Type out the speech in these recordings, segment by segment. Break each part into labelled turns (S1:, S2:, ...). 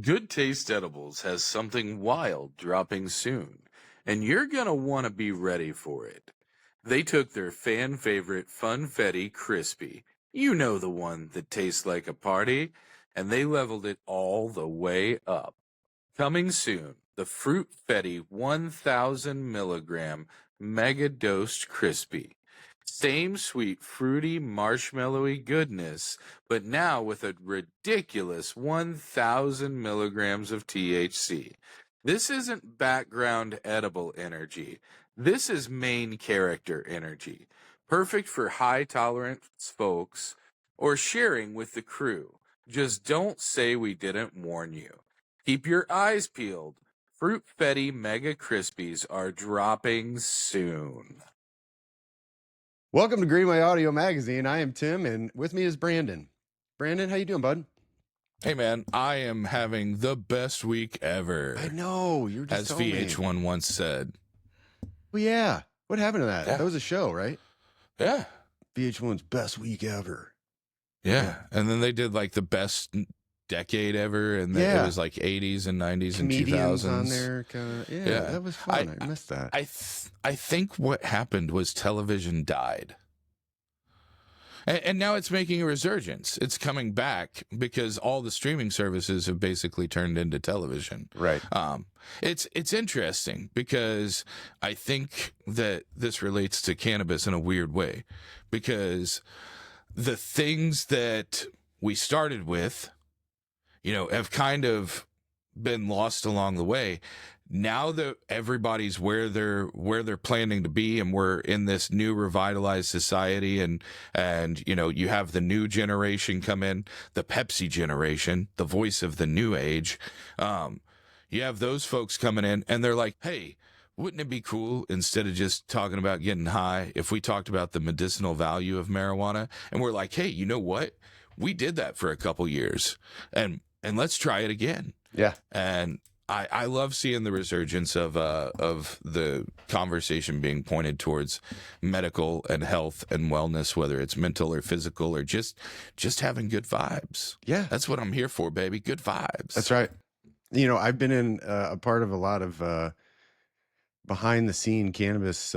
S1: Good Taste Edibles has something wild dropping soon, and you're gonna want to be ready for it. They took their fan favorite Funfetti Crispy, you know the one that tastes like a party, and they leveled it all the way up. Coming soon, the Fruit Fetty 1000 milligram mega dosed crispy. Same sweet, fruity, marshmallowy goodness, but now with a ridiculous 1000 milligrams of THC. This isn't background edible energy. This is main character energy. Perfect for high tolerance folks or sharing with the crew. Just don't say we didn't warn you. Keep your eyes peeled. Fruit Fetty Mega Crispies are dropping soon.
S2: Welcome to Greenway Audio Magazine. I am Tim, and with me is Brandon. Brandon, how you doing, bud?
S3: Hey, man, I am having the best week ever.
S2: I know, you're just
S3: as
S2: telling me.
S3: VH1 once said.
S2: Well, yeah. What happened to that?
S3: Yeah.
S2: That was a show, right?
S3: Yeah.
S2: VH1's best week ever.
S3: Yeah. And then they did like the best decade ever, and then it was like 80s and 90s
S2: Comedians
S3: and 2000s.
S2: on there. Yeah, that was fun. I missed that.
S3: I think what happened was television died. And now it's making a resurgence. It's coming back because all the streaming services have basically turned into television.
S2: Right.
S3: It's interesting because I think that this relates to cannabis in a weird way, because the things that we started with, have kind of been lost along the way. Now that everybody's where they're planning to be, and we're in this new revitalized society, and you have the new generation come in, the Pepsi generation, the voice of the new age. You have those folks coming in, and they're like, hey, wouldn't it be cool, instead of just talking about getting high, if we talked about the medicinal value of marijuana? And we're like, hey, you know what? We did that for a couple years, and let's try it again.
S2: Yeah.
S3: And I love seeing the resurgence of the conversation being pointed towards medical and health and wellness, whether it's mental or physical, or just having good vibes.
S2: Yeah.
S3: That's what I'm here for, baby. Good vibes.
S2: That's right. I've been in a part of a lot of behind the scene cannabis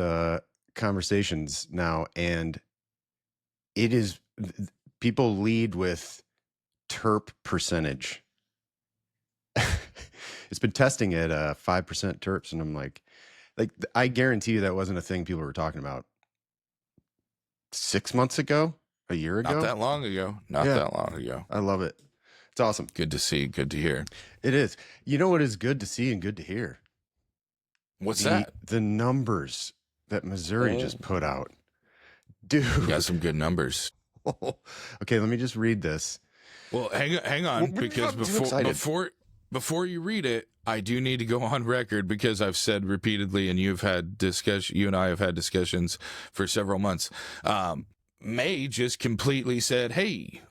S2: conversations now, and it is, people lead with terp percentage. It's been testing at 5% terps, and I'm like, I guarantee you that wasn't a thing people were talking about 6 months ago, a year ago.
S3: Not that long ago. That long ago.
S2: I love it. It's awesome.
S3: Good to see. Good to hear.
S2: It is. You know what is good to see and good to hear?
S3: What's that?
S2: The numbers that Missouri just put out. Dude.
S3: You got some good numbers.
S2: Okay, let me just read this.
S3: Well, hang on, because before you read it, I do need to go on record, because I've said repeatedly, and you and I have had discussions for several months. May just completely said, hey,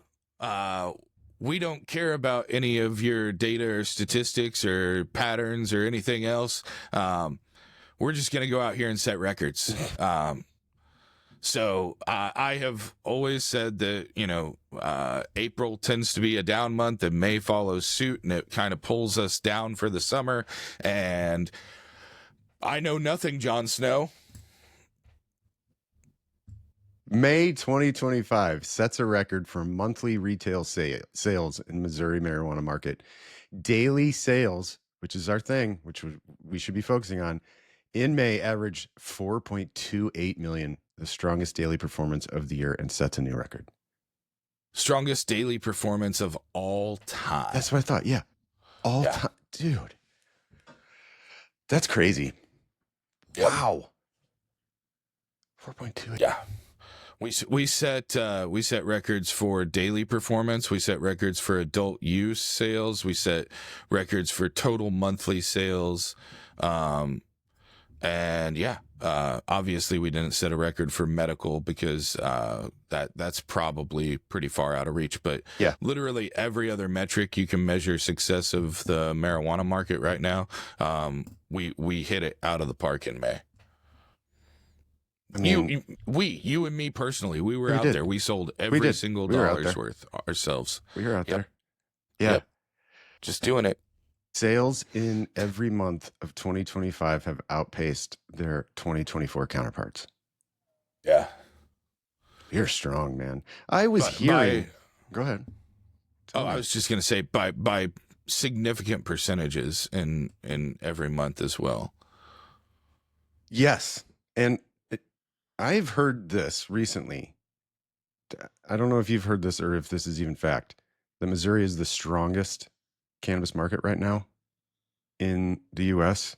S3: we don't care about any of your data or statistics or patterns or anything else. We're just going to go out here and set records. So I have always said that, April tends to be a down month, and May follows suit, and it kind of pulls us down for the summer. And I know nothing, Jon Snow.
S2: May 2025 sets a record for monthly retail sales in Missouri marijuana market. Daily sales, which is our thing, which we should be focusing on, in May averaged 4.28 million, the strongest daily performance of the year, and sets a new record.
S3: Strongest daily performance of all time.
S2: That's what I thought. Yeah. All time. Dude. That's crazy.
S3: Yep.
S2: Wow. 4.28.
S3: Yeah. We set records for daily performance. We set records for adult use sales. We set records for total monthly sales. Obviously we didn't set a record for medical, because that's probably pretty far out of reach. But
S2: yeah,
S3: literally every other metric you can measure success of the marijuana market right now, we hit it out of the park in May. I mean, you and me personally, we were out there. We sold every single dollar's worth ourselves.
S2: We were out there.
S3: Yeah.
S2: Yep.
S3: Just doing it.
S2: Sales in every month of 2025 have outpaced their 2024 counterparts.
S3: Yeah.
S2: You're strong, man. I was
S3: But
S2: hearing. Go ahead.
S3: I was just going to say by significant percentages in every month as well.
S2: Yes. And I've heard this recently. I don't know if you've heard this or if this is even fact. That Missouri is the strongest cannabis market right now in the U.S.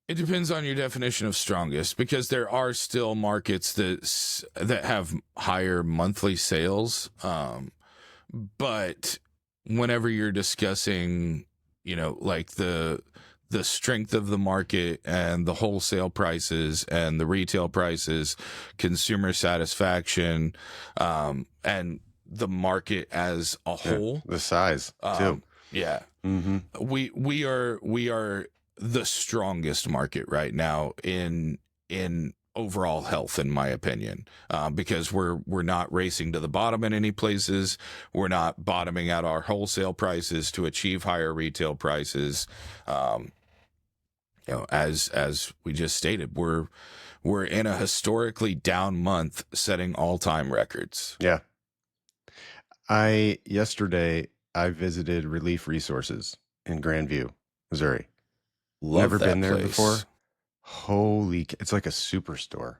S3: It depends on your definition of strongest, because there are still markets that have higher monthly sales. But whenever you're discussing, like the strength of the market and the wholesale prices and the retail prices, consumer satisfaction, and the market as a whole,
S2: the size too.
S3: Yeah.
S2: Mm-hmm.
S3: We are the strongest market right now in overall health, in my opinion, because we're not racing to the bottom in any places. We're not bottoming out our wholesale prices to achieve higher retail prices. As we just stated, we're in a historically down month, setting all-time records.
S2: Yeah. Yesterday I visited Relief Resources in Grandview, Missouri.
S3: Love
S2: Never
S3: that
S2: been there
S3: place.
S2: before. It's like a superstore.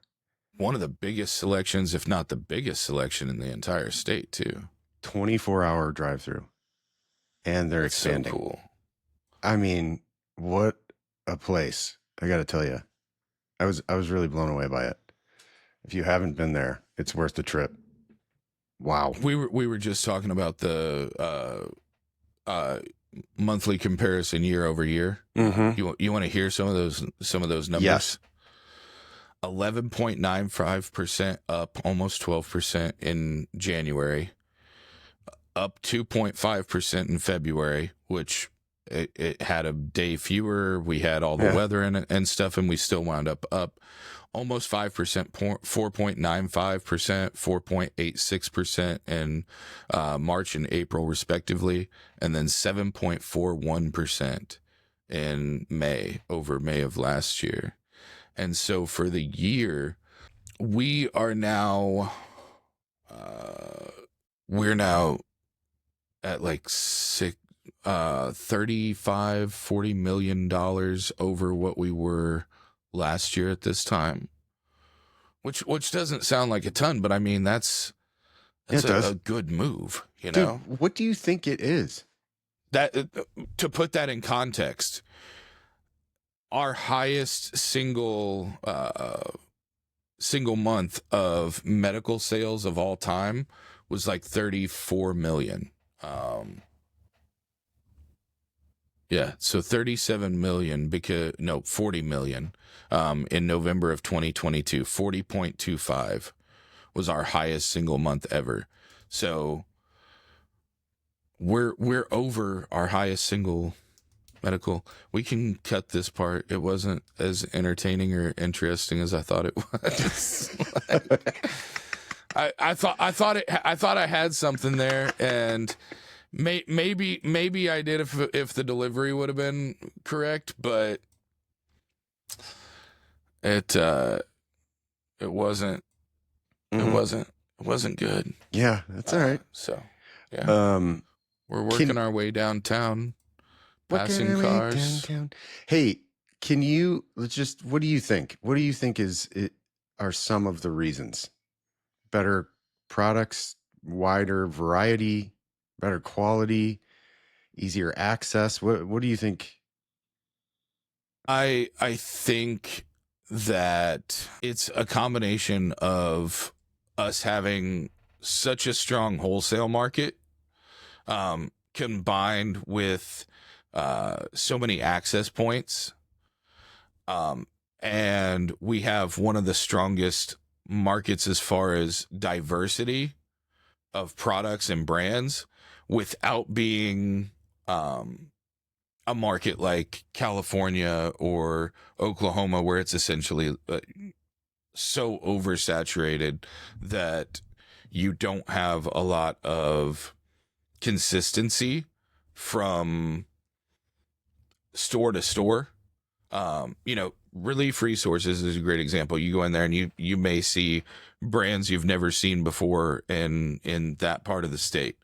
S3: One of the biggest selections, if not the biggest selection in the entire state, too.
S2: 24-hour drive-through, and they're expanding.
S3: So cool.
S2: I mean, what a place! I got to tell you, I was really blown away by it. If you haven't been there, it's worth the trip. Wow.
S3: We were just talking about the monthly comparison year over year.
S2: Mm-hmm.
S3: You want to hear some of those numbers?
S2: Yes.
S3: 11.95% up, almost 12% in January, up 2.5% in February, which it had a day fewer. We had all the weather in it and stuff, and we still wound up almost 5%, 4.95%, 4.86% in March and April, respectively, and then 7.41% in May, over May of last year. And so for the year, we are now at like 35-40 million dollars over what we were last year at this time, which doesn't sound like a ton, but I mean that's a good move,
S2: Dude, what do you think it is?
S3: That to put that in context, our highest single month of medical sales of all time was like 34 million. So 37 million 40 million in November of 2022. 40.25 was our highest single month ever. So we're over our highest single medical. We can cut this part. It wasn't as entertaining or interesting as I thought it was. I thought I had something there, and maybe I did if the delivery would have been correct, but it wasn't.
S2: Mm-hmm.
S3: It wasn't good.
S2: Yeah, that's all right.
S3: So yeah, we're working our way downtown. Passing cars.
S2: Downtown. Hey, what do you think? What do you think are some of the reasons? Better products, wider variety, better quality, easier access. What do you think?
S3: I think that it's a combination of us having such a strong wholesale market, combined with so many access points, and we have one of the strongest markets as far as diversity of products and brands, without being a market like California or Oklahoma, where it's essentially so oversaturated that you don't have a lot of consistency from store to store. Relief Resources is a great example. You go in there and you may see brands you've never seen before in that part of the state.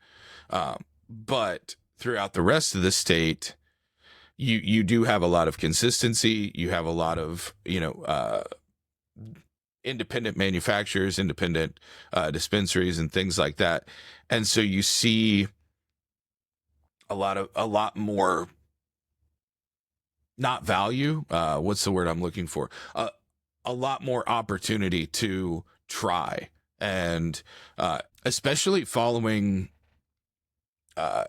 S3: But throughout the rest of the state, you do have a lot of consistency. You have a lot of, independent manufacturers, independent dispensaries and things like that. And so you see a lot more, not value. What's the word I'm looking for? A lot more opportunity to try. And especially following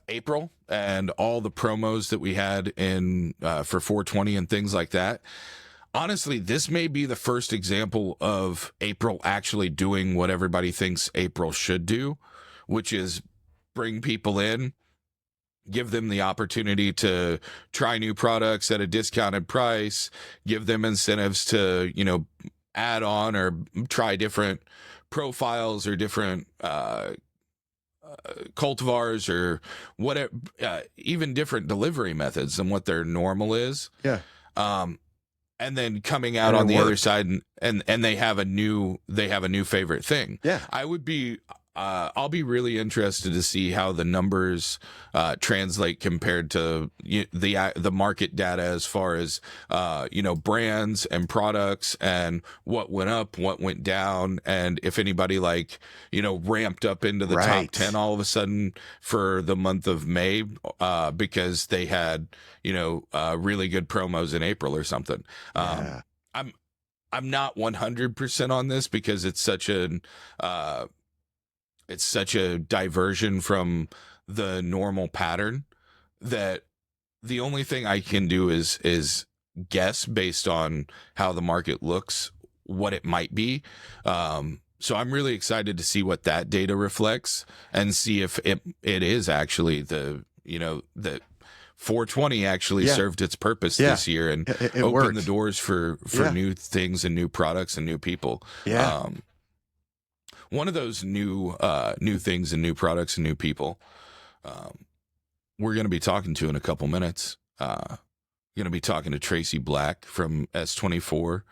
S3: April and all the promos that we had in for 420 and things like that. Honestly, this may be the first example of April actually doing what everybody thinks April should do, which is bring people in, give them the opportunity to try new products at a discounted price, give them incentives to, add on or try different profiles or different cultivars or whatever, even different delivery methods than what their normal is.
S2: Yeah.
S3: And then coming out on the other side and they have a new favorite thing.
S2: Yeah.
S3: I'll be really interested to see how the numbers translate compared to the market data as far as brands and products and what went up, what went down, and if anybody ramped up into the top 10 all of a sudden for the month of May because they had really good promos in April or something.
S2: Yeah.
S3: I'm not 100% on this because it's such a diversion from the normal pattern that the only thing I can do is guess based on how the market looks, what it might be. So I'm really excited to see what that data reflects and see if it is actually the 420 actually served its purpose this year and
S2: it
S3: opened
S2: worked.
S3: the doors for new things and new products and new people.
S2: Yeah.
S3: One of those new things and new products and new people we're going to be talking to in a couple minutes. Going to be talking to Traci Black from S24,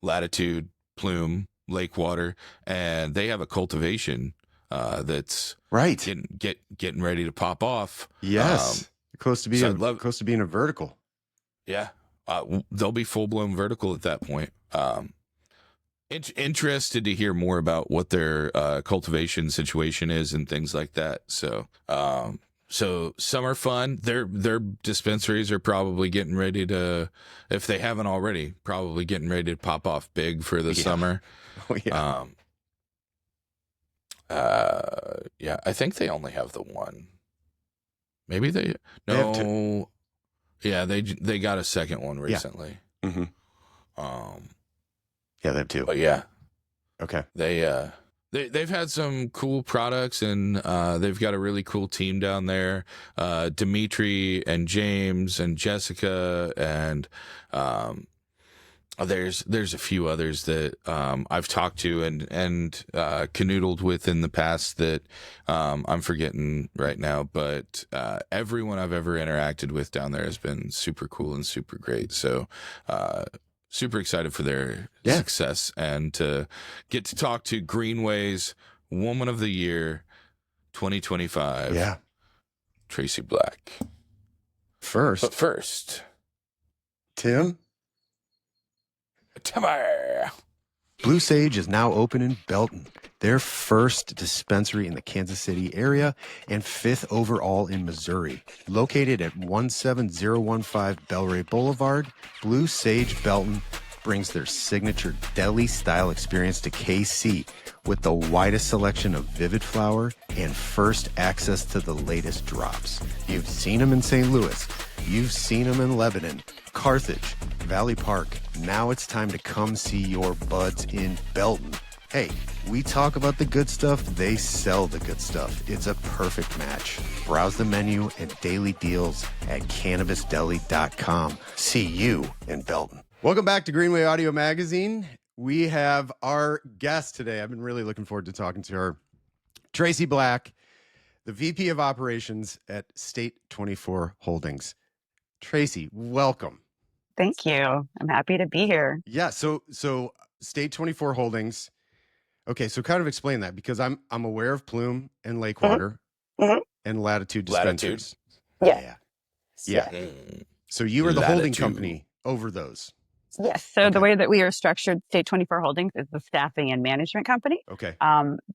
S3: Latitude, Plume, Lakewater, and they have a cultivation that's getting ready to pop off.
S2: Yes, close to being
S3: close
S2: to being a vertical.
S3: Yeah, they'll be full blown vertical at that point. Interested to hear more about what their cultivation situation is and things like that. So summer fun. Their dispensaries are probably getting ready to, if they haven't already, probably getting ready to pop off big for the summer.
S2: Oh yeah.
S3: I think they only have the one. Maybe they
S2: have two.
S3: Yeah, they got a second one recently.
S2: Yeah. Mm-hmm. Yeah, they have two.
S3: But yeah.
S2: Okay.
S3: They've had some cool products and they've got a really cool team down there. Dimitri and James and Jessica and there's a few others that I've talked to and canoodled with in the past that I'm forgetting right now. But everyone I've ever interacted with down there has been super cool and super great. So super excited for their success and to get to talk to Greenway's Woman of the Year 2025.
S2: Yeah.
S3: Traci Black.
S2: But
S3: first,
S2: Timmer. Blue Sage is now open in Belton, their first dispensary in the Kansas City area and fifth overall in Missouri. Located at 17015 Belray Boulevard, Blue Sage Belton brings their signature deli-style experience to KC with the widest selection of Vivid flower and first access to the latest drops. You've seen them in St. Louis. You've seen them in Lebanon, Carthage, Valley Park. Now it's time to come see your buds in Belton. Hey, we talk about the good stuff, they sell the good stuff. It's a perfect match. Browse the menu and daily deals at cannabisdeli.com. See you in Belton. Welcome back to Greenway Audio Magazine. We have our guest today. I've been really looking forward to talking to her. Traci Black, the VP of Operations at State 24 Holdings. Traci, welcome.
S4: Thank you. I'm happy to be here.
S2: Yeah, so State 24 Holdings. Okay, so kind of explain that, because I'm aware of Plume and Lakewater and Latitude dispensaries.
S4: Yeah.
S2: Yeah.
S3: Mm.
S2: So you are the holding
S3: Latitude.
S2: company over those.
S4: Yes. So the way that we are structured, State 24 Holdings is the staffing and management company
S2: Okay.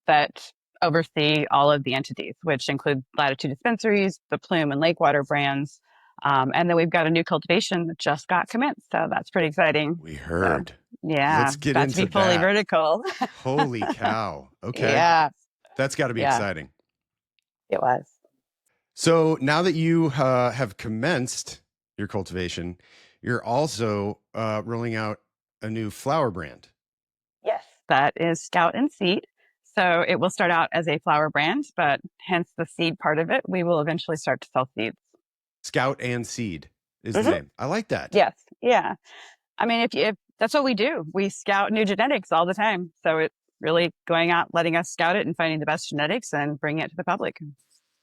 S4: that oversee all of the entities, which include Latitude dispensaries, the Plume and Lakewater brands. And then we've got a new cultivation that just got commenced. So that's pretty exciting.
S2: We heard.
S4: So, yeah.
S2: Let's get
S4: about
S2: into
S4: to be fully
S2: that.
S4: vertical.
S2: Holy cow. Okay.
S4: Yeah.
S2: That's got to be
S4: Yeah.
S2: exciting.
S4: It was.
S2: So now that you have commenced your cultivation, you're also rolling out a new flower brand.
S4: Yes. That is Scout and Seed. So it will start out as a flower brand, but hence the seed part of it, we will eventually start to sell seeds.
S2: Scout and Seed is the name. I like that.
S4: Yes. Yeah. I mean, if that's what we do, we scout new genetics all the time. So it's really going out, letting us scout it and finding the best genetics and bringing it to the public.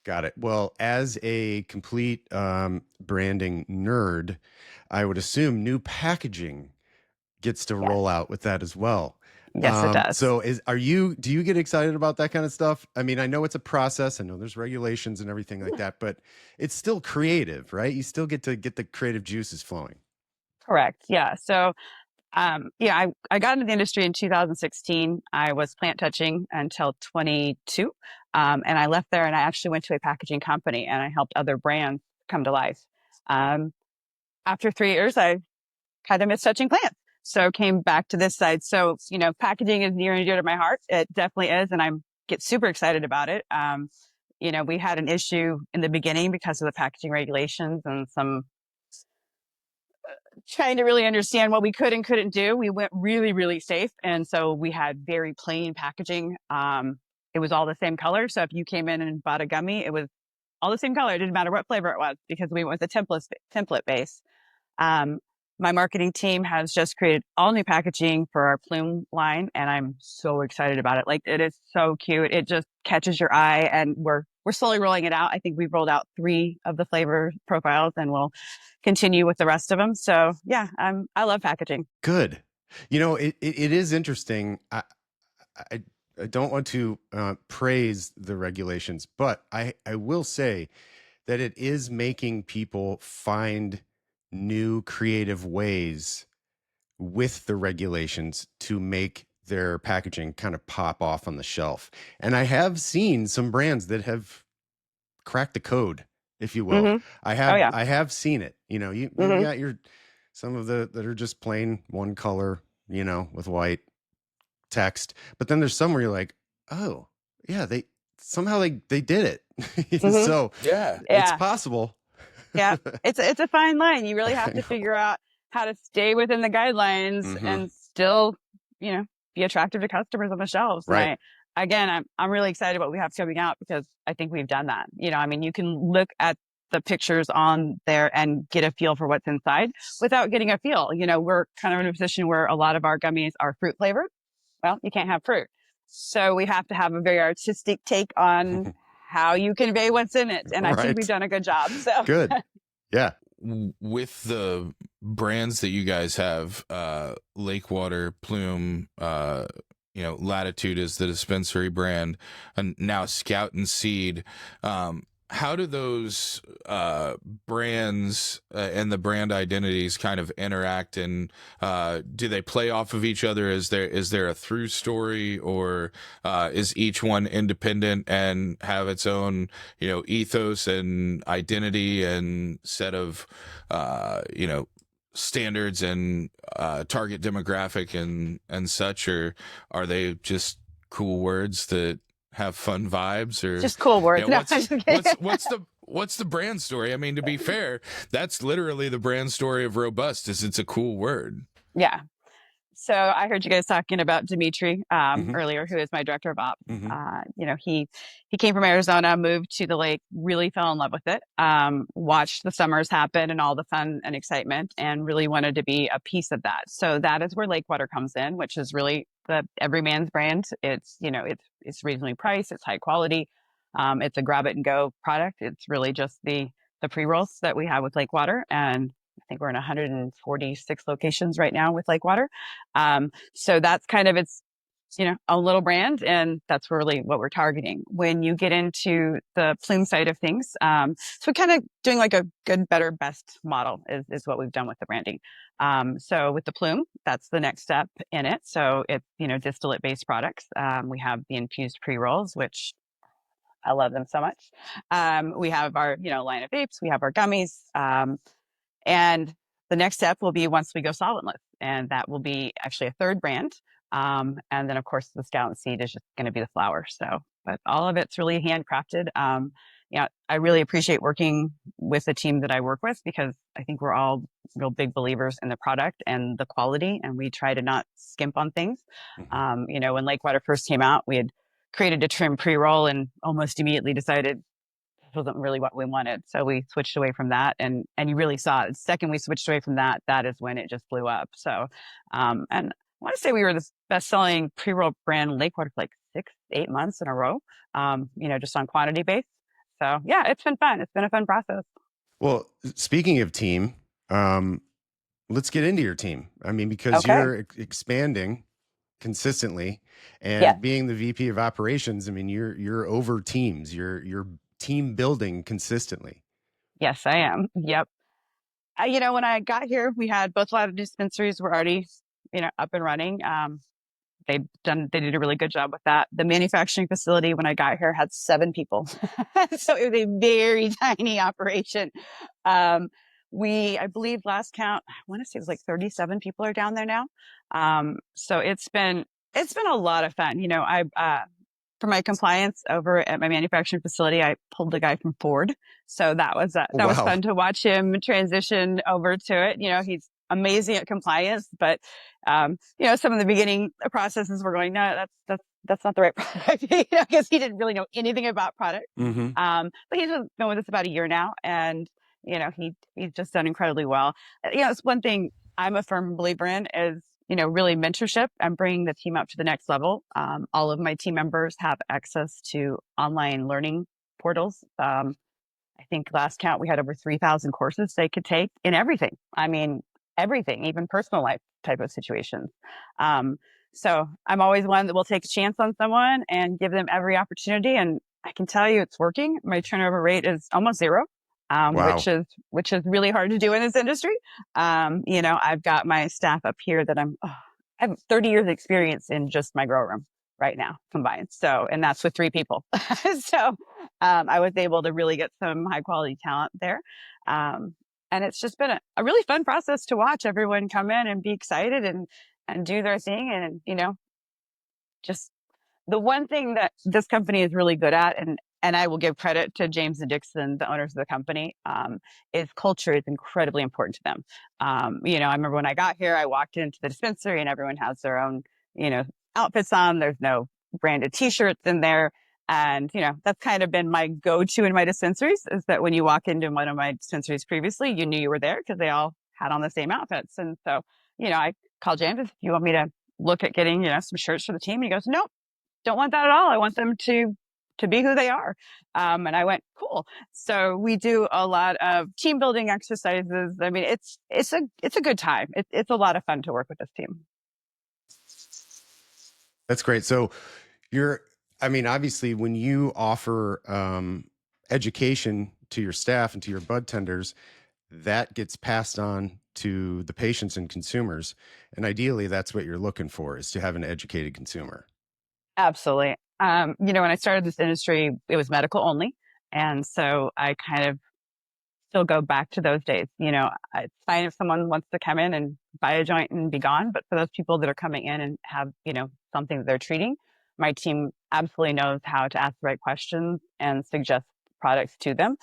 S2: Got it. Well, as a complete branding nerd, I would assume new packaging gets to roll out with that as well.
S4: Yes, it does.
S2: So do you get excited about that kind of stuff? I mean, I know it's a process. I know there's regulations and everything like that, but it's still creative, right? You still get to get the creative juices flowing.
S4: Correct. Yeah. So, I got into the industry in 2016. I was plant touching until 22. And I left there and I actually went to a packaging company and I helped other brands come to life. After 3 years, I kind of missed touching plants. So came back to this side. So, packaging is near and dear to my heart. It definitely is. And I get super excited about it. We had an issue in the beginning because of the packaging regulations and some trying to really understand what we could and couldn't do. We went really, really safe. And so we had very plain packaging. It was all the same color. So if you came in and bought a gummy, it was all the same color. It didn't matter what flavor it was because we went with a template base. My marketing team has just created all new packaging for our Plume line, and I'm so excited about it. Like, it is so cute. It just catches your eye, and we're slowly rolling it out. I think we've rolled out 3 of the flavor profiles, and we'll continue with the rest of them. So yeah, I love packaging.
S2: Good. It is interesting. I don't want to praise the regulations, but I will say that it is making people find new creative ways with the regulations to make their packaging kind of pop off on the shelf. And I have seen some brands that have cracked the code, if you will. I have seen it. You got some of the that are just plain one color, with white text. But then there's some where you're like, oh yeah, they did it. So it's possible.
S4: Yeah, it's a fine line. You really have to figure out how to stay within the guidelines and still, be attractive to customers on the shelves.
S2: Right.
S4: And I'm really excited what we have coming out because I think we've done that. You can look at the pictures on there and get a feel for what's inside without getting a feel. We're kind of in a position where a lot of our gummies are fruit flavored. Well, you can't have fruit. So we have to have a very artistic take on how you convey what's in it. And I think we've done a good job. So
S2: good. Yeah.
S3: With the brands that you guys have, Lakewater, Plume, Latitude is the dispensary brand, and now Scout and Seed. How do those brands and the brand identities kind of interact, and do they play off of each other? Is there a through story, or is each one independent and have its own ethos and identity and set of standards and target demographic and such, or are they just cool words that have fun vibes? Or
S4: just cool words?
S3: What's the brand story? I mean, to be fair, that's literally the brand story of Robust. It's a cool word.
S4: Yeah. So I heard you guys talking about Dimitri earlier, who is my director of ops. He came from Arizona, moved to the lake, really fell in love with it, watched the summers happen and all the fun and excitement, and really wanted to be a piece of that. So that is where Lakewater comes in, which is really the everyman's brand. It's, it's reasonably priced, it's high quality. It's a grab it and go product. It's really just the pre-rolls that we have with Lakewater, and I think we're in 146 locations right now with Lakewater. So that's kind of its, a little brand, and that's really what we're targeting. When you get into the Plume side of things, so we're kind of doing like a good, better, best model is what we've done with the branding. So with the Plume, that's the next step in it. So it's, distillate-based products. We have the infused pre-rolls, which I love them so much. We have our, line of vapes. We have our gummies. And the next step will be once we go solventless, and that will be actually a third brand. And then, of course, the Scout and Seed is just going to be the flower. So, but all of it's really handcrafted. I really appreciate working with the team that I work with, because I think we're all real big believers in the product and the quality, and we try to not skimp on things. When Lakewater first came out, we had created a trim pre-roll and almost immediately decided wasn't really what we wanted. So we switched away from that, and you really saw it. The second we switched away from that, that is when it just blew up. So, and I want to say we were the best-selling pre-roll brand in Lakewater for like 6-8 months in a row, just on quantity base. So yeah, it's been fun. It's been a fun process.
S2: Well, speaking of team, let's get into your team. I mean, because
S4: Okay.
S2: you're expanding consistently, and
S4: Yeah.
S2: being the VP of operations, I mean, you're over teams. You're team building consistently.
S4: Yes, I am. Yep. When I got here, we had both Latitude dispensaries were already, up and running. They did a really good job with that. The manufacturing facility, when I got here, had 7 people. So it was a very tiny operation. I believe last count, I want to say it was like 37 people are down there now. So it's been a lot of fun. For my compliance over at my manufacturing facility, I pulled a guy from Ford. So that was was
S2: Wow.
S4: fun to watch him transition over to it. He's amazing at compliance, but some of the beginning processes were going, no, that's not the right product, because he didn't really know anything about product.
S2: Mm-hmm.
S4: But he's been with us about a year now, and he's just done incredibly well. It's one thing I'm a firm believer in is really mentorship and bringing the team up to the next level. All of my team members have access to online learning portals. I think last count we had over 3,000 courses they could take in everything. I mean, everything, even personal life type of situations. So I'm always one that will take a chance on someone and give them every opportunity. And I can tell you it's working. My turnover rate is almost 0.
S2: Wow.
S4: Which is really hard to do in this industry. I've got my staff up here that I have 30 years experience in just my grow room right now combined. So, and that's with 3 people. So, I was able to really get some high quality talent there. And it's just been a really fun process to watch everyone come in and be excited and do their thing. And, just the one thing that this company is really good at, and I will give credit to James and Dixon, the owners of the company, is culture is incredibly important to them. I remember when I got here, I walked into the dispensary and everyone has their own, outfits on. There's no branded t-shirts in there. And, that's kind of been my go-to in my dispensaries, is that when you walk into one of my dispensaries previously, you knew you were there because they all had on the same outfits. And so, I called James, if you want me to look at getting, some shirts for the team. And he goes, nope, don't want that at all. I want them to be who they are. And I went, cool. So we do a lot of team building exercises. I mean, it's a good time. It's a lot of fun to work with this team.
S2: That's great. So obviously when you offer education to your staff and to your bud tenders, that gets passed on to the patients and consumers. And ideally that's what you're looking for, is to have an educated consumer.
S4: Absolutely. When I started this industry, it was medical only. And so I kind of still go back to those days. It's fine if someone wants to come in and buy a joint and be gone. But for those people that are coming in and have, something that they're treating, my team absolutely knows how to ask the right questions and suggest products to them.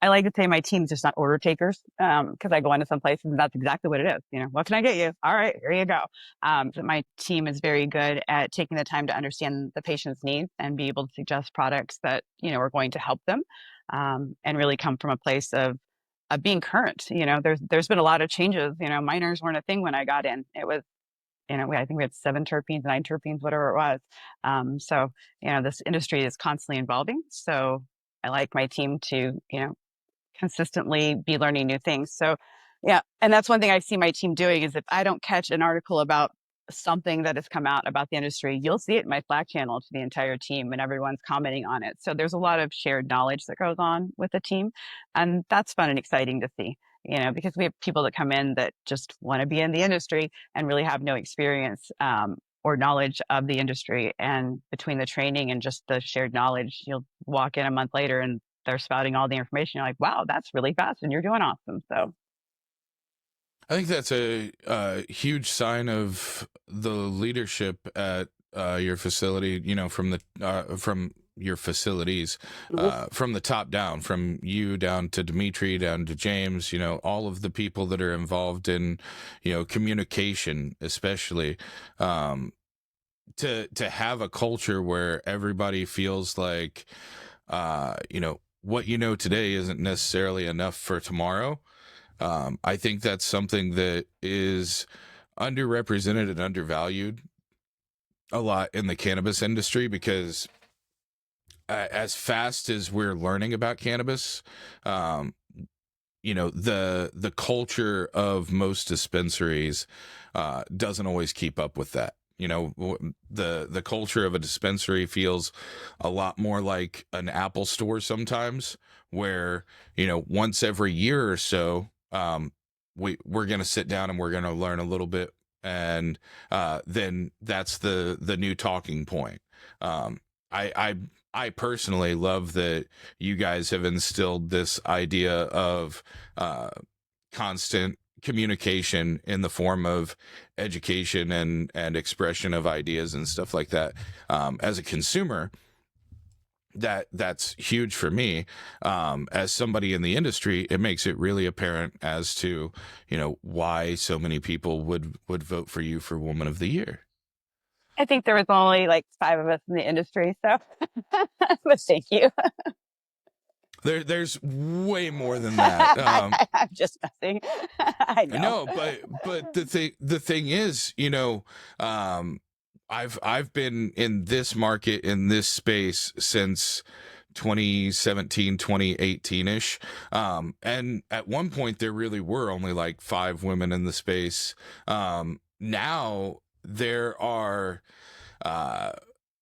S4: I like to say my team's just not order takers, because I go into some places and that's exactly what it is. What can I get you? All right, here you go. So my team is very good at taking the time to understand the patient's needs and be able to suggest products that, are going to help them, and really come from a place of being current. There's been a lot of changes. Minors weren't a thing when I got in. It was I think we had 7 terpenes, 9 terpenes, whatever it was. So, this industry is constantly evolving. So I like my team to, consistently be learning new things. So, yeah. And that's one thing I see my team doing is if I don't catch an article about something that has come out about the industry, you'll see it in my Slack channel to the entire team and everyone's commenting on it. So there's a lot of shared knowledge that goes on with the team. And that's fun and exciting to see, because we have people that come in that just want to be in the industry and really have no experience or knowledge of the industry. And between the training and just the shared knowledge, you'll walk in a month later and they're spouting all the information. You're like, wow, that's really fast and you're doing awesome. So
S3: I think that's a huge sign of the leadership at your facility, from your facilities, from the top down, from you down to Dimitri, down to James, all of the people that are involved in, communication, especially, to have a culture where everybody feels like, what today isn't necessarily enough for tomorrow. I think that's something that is underrepresented and undervalued a lot in the cannabis industry, because as fast as we're learning about cannabis, the culture of most dispensaries doesn't always keep up with that. The culture of a dispensary feels a lot more like an Apple store sometimes, where once every year or so, we're going to sit down and we're going to learn a little bit, and then that's the new talking point. I personally love that you guys have instilled this idea of constant communication in the form of education and expression of ideas and stuff like that. As a consumer, that's huge for me. As somebody in the industry, it makes it really apparent as to why so many people would vote for you for Woman of the Year.
S4: I think there was only like 5 of us in the industry. So, but thank you.
S3: There's way more than that.
S4: I'm just messing. I know.
S3: No, but the thing is, I've been in this market, in this space, since 2017, 2018-ish. And at one point there really were only like 5 women in the space. Now there are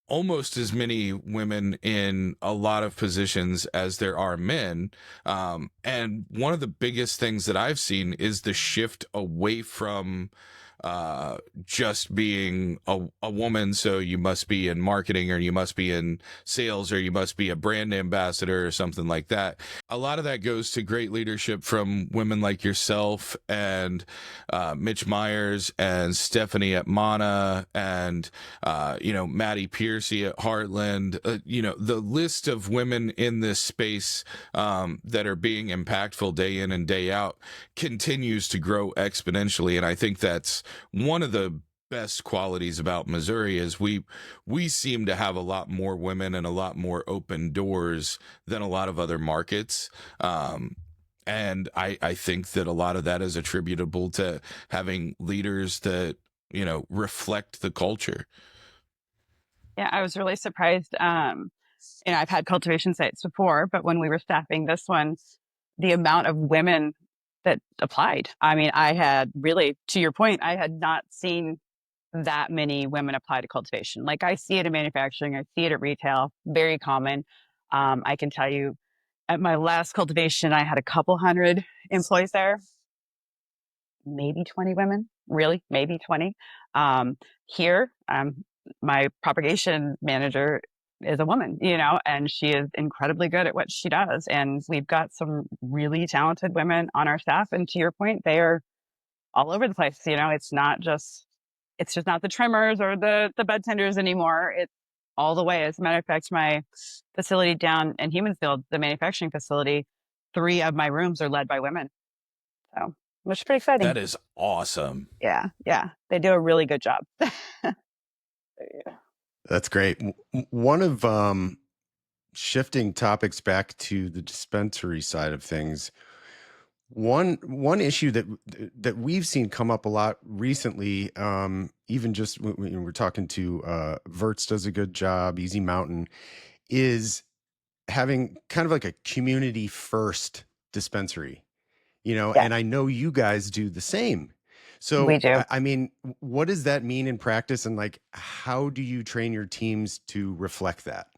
S3: almost as many women in a lot of positions as there are men. And one of the biggest things that I've seen is the shift away from just being a woman. So you must be in marketing, or you must be in sales, or you must be a brand ambassador or something like that. A lot of that goes to great leadership from women like yourself and Mitch Myers and Stephanie at Mana and Maddie Piercy at Heartland. The list of women in this space that are being impactful day in and day out continues to grow exponentially. And I think that's one of the best qualities about Missouri is we seem to have a lot more women and a lot more open doors than a lot of other markets. And I think that a lot of that is attributable to having leaders that, reflect the culture.
S4: Yeah, I was really surprised. I've had cultivation sites before, but when we were staffing this one, the amount of women that applied. I mean, I had really, to your point, I had not seen that many women apply to cultivation. Like I see it in manufacturing, I see it at retail, very common. I can tell you at my last cultivation, I had a couple hundred employees there, maybe 20 women, really, maybe 20. Here, my propagation manager is a woman, and she is incredibly good at what she does. And we've got some really talented women on our staff. And to your point, they are all over the place. It's just not the trimmers or the budtenders anymore. It's all the way. As a matter of fact, my facility down in Humansfield, the manufacturing facility, 3 of my rooms are led by women. So, which is pretty exciting.
S3: That is awesome.
S4: Yeah. They do a really good job.
S2: That's great. One of shifting topics back to the dispensary side of things, One issue that we've seen come up a lot recently, even just when we're talking to Verts does a good job, Easy Mountain, is having kind of like a community first dispensary,
S4: Yes,
S2: and I know you guys do the same.
S4: we
S2: So,
S4: do.
S2: I mean, what does that mean in practice, and like, how do you train your teams to reflect that?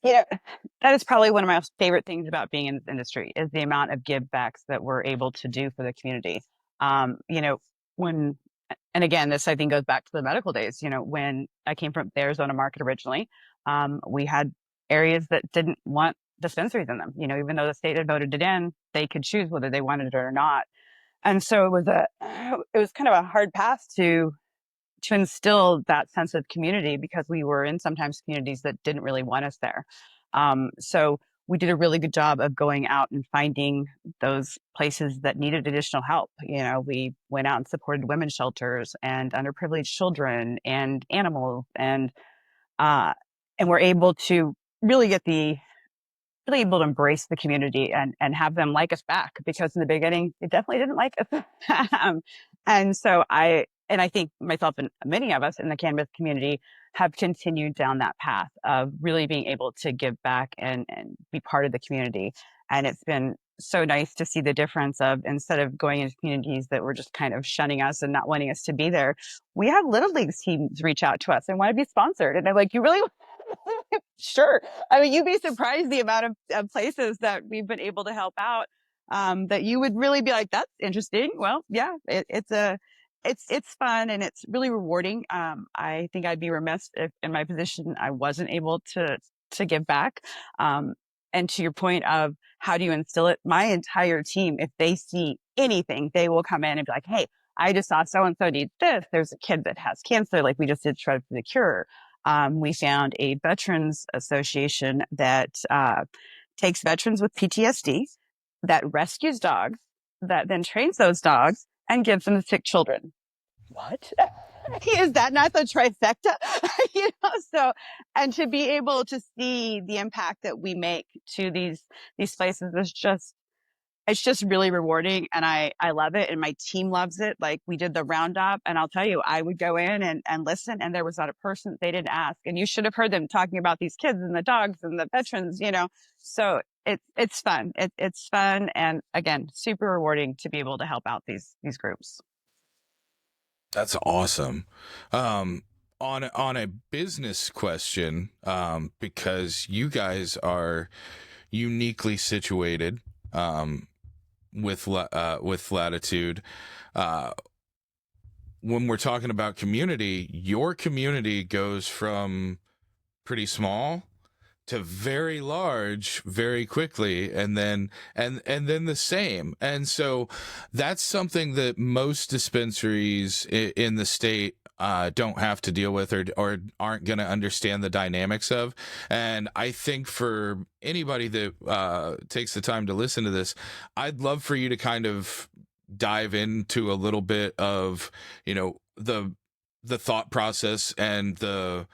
S4: You know, that is probably one of my favorite things about being in this industry is the amount of give backs that we're able to do for the community. You know, when, and again, this I think goes back to the medical days. You know, when I came from the Arizona market originally, we had areas that didn't want dispensaries in them. You know, even though the state had voted it in, they could choose whether they wanted it or not. And so it was kind of a hard path to instill that sense of community because we were in sometimes communities that didn't really want us there. So we did a really good job of going out and finding those places that needed additional help. You know, we went out and supported women's shelters and underprivileged children and animals, uh, and we're able to really get the really able to embrace the community and have them like us back because in the beginning they definitely didn't like us. And so I think myself and many of us in the cannabis community have continued down that path of really being able to give back and be part of the community. And it's been so nice to see the difference of instead of going into communities that were just kind of shunning us and not wanting us to be there, we have little leagues teams reach out to us and want to be sponsored. And they're like, you really sure. I mean, you'd be surprised the amount of places that we've been able to help out, that you would really be like, that's interesting. Well, yeah, it's fun and it's really rewarding. I think I'd be remiss if in my position I wasn't able to give back. Um, and to your point of how do you instill it? My entire team, if they see anything, they will come in and be like, hey, I just saw so and so needs this. There's a kid that has cancer, like we just did Shred for the Cure. We found a veterans association that takes veterans with PTSD, that rescues dogs, that then trains those dogs and gives them to sick children. What? Is that not the trifecta? So, and to be able to see the impact that we make to these places is just it's just really rewarding and I love it and my team loves it. Like we did the roundup and I'll tell you, I would go in and listen and there was not a person they didn't ask. And you should have heard them talking about these kids and the dogs and the veterans, So it's fun. It's fun and again, super rewarding to be able to help out these groups.
S3: That's awesome. On a business question, because you guys are uniquely situated, with Latitude. When we're talking about community, your community goes from pretty small to very large very quickly and then the same. And so that's something that most dispensaries in the state don't have to deal with or aren't going to understand the dynamics of. And I think for anybody that takes the time to listen to this, I'd love for you to kind of dive into a little bit of, the thought process and the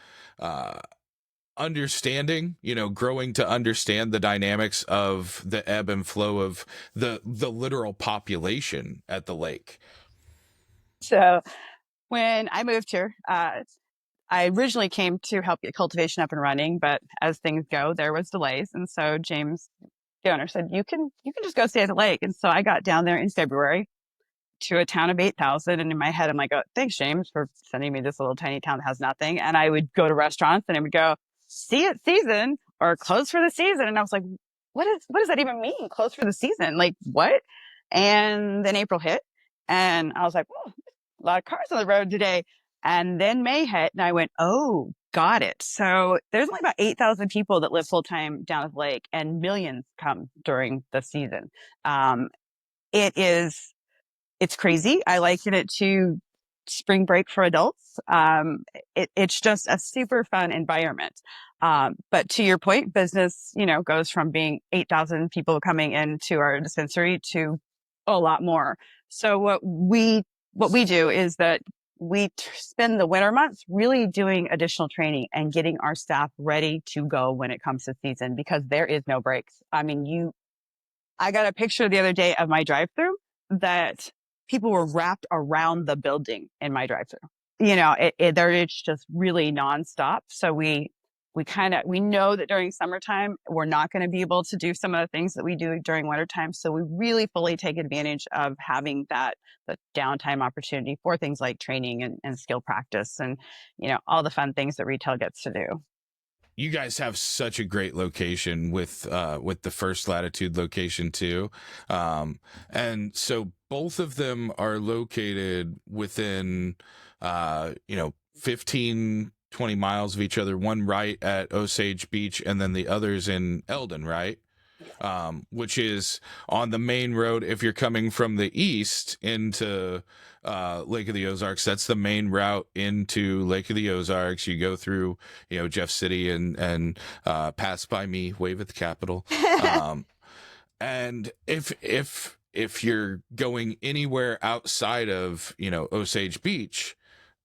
S3: understanding, growing to understand the dynamics of the ebb and flow of the literal population at the lake.
S4: So when I moved here, I originally came to help get cultivation up and running, but as things go, there was delays. And so James, the owner, said, you can just go stay at the lake. And so I got down there in February to a town of 8,000. And in my head, I'm like, oh, thanks, James, for sending me this little tiny town that has nothing. And I would go to restaurants and it would go, see it season or close for the season. And I was like, what does that even mean? Close for the season? Like what? And then April hit and I was like, oh, a lot of cars on the road today. And then May hit and I went, oh, got it. So there's only about 8,000 people that live full time down at the lake and millions come during the season. It is it's crazy. I liken it to spring break for adults. It's just a super fun environment. But to your point, business, goes from being 8,000 people coming into our dispensary to a lot more. So what we do is that we spend the winter months really doing additional training and getting our staff ready to go when it comes to season because there is no breaks. I mean, I got a picture the other day of my drive-through that people were wrapped around the building in my drive-through. It's just really nonstop. So we know that during summertime, we're not going to be able to do some of the things that we do during wintertime. So we really fully take advantage of having the downtime opportunity for things like training and skill practice and, all the fun things that retail gets to do.
S3: You guys have such a great location with the first Latitude location too, and so both of them are located within 15 20 miles of each other. One right at Osage Beach, and then the others in Eldon, right? Which is on the main road. If you're coming from the east into Lake of the Ozarks, that's the main route into Lake of the Ozarks. You go through, Jeff City and pass by me, wave at the Capitol. And if you're going anywhere outside of, Osage Beach,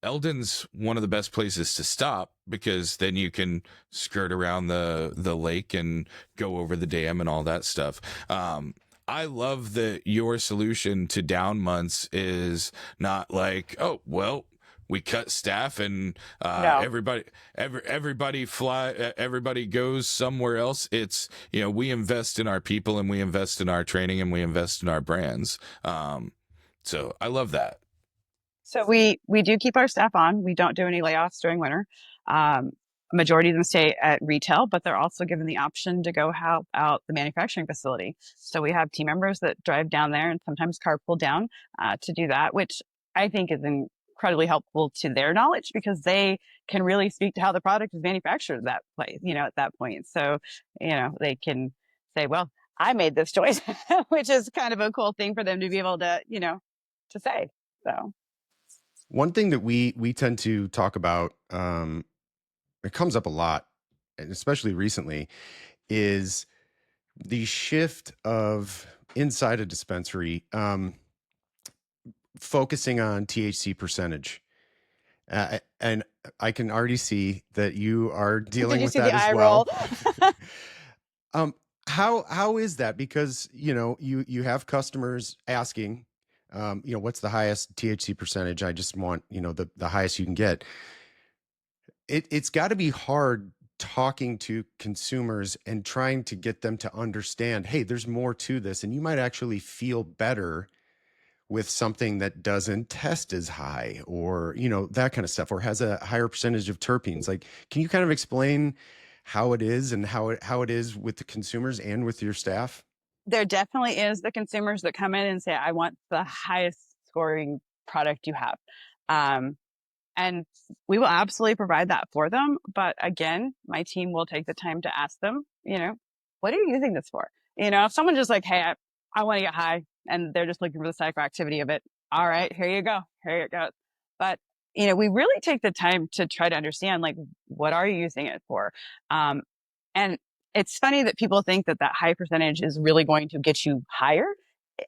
S3: Eldon's one of the best places to stop, because then you can skirt around the lake and go over the dam and all that stuff. I love that your solution to down months is not like, oh, well, we cut staff and
S4: No.
S3: everybody goes somewhere else. It's, we invest in our people, and we invest in our training, and we invest in our brands. So I love that.
S4: So we do keep our staff on. We don't do any layoffs during winter. Majority of them stay at retail, but they're also given the option to go help out the manufacturing facility. So we have team members that drive down there and sometimes carpool down to do that, which I think is incredibly helpful to their knowledge, because they can really speak to how the product is manufactured at that place, at that point. So, they can say, well, I made this choice, which is kind of a cool thing for them to be able to, to say. So.
S2: One thing that we tend to talk about, it comes up a lot, and especially recently, is the shift of inside a dispensary, focusing on THC percentage. And I can already see that you are dealing with that as well. How is that? Because, you have customers asking, what's the highest THC percentage? I just want, the highest you can get. It's got to be hard talking to consumers and trying to get them to understand, hey, there's more to this, and you might actually feel better with something that doesn't test as high, or, that kind of stuff, or has a higher percentage of terpenes. Like, can you kind of explain how it is, and how it is with the consumers and with your staff?
S4: There definitely is the consumers that come in and say, I want the highest scoring product you have. And we will absolutely provide that for them. But again, my team will take the time to ask them, what are you using this for? If someone just like, hey, I want to get high, and they're just looking for the psychoactivity of it. All right, here you go. Here it goes. But, we really take the time to try to understand, like, what are you using it for? And it's funny that people think that high percentage is really going to get you higher.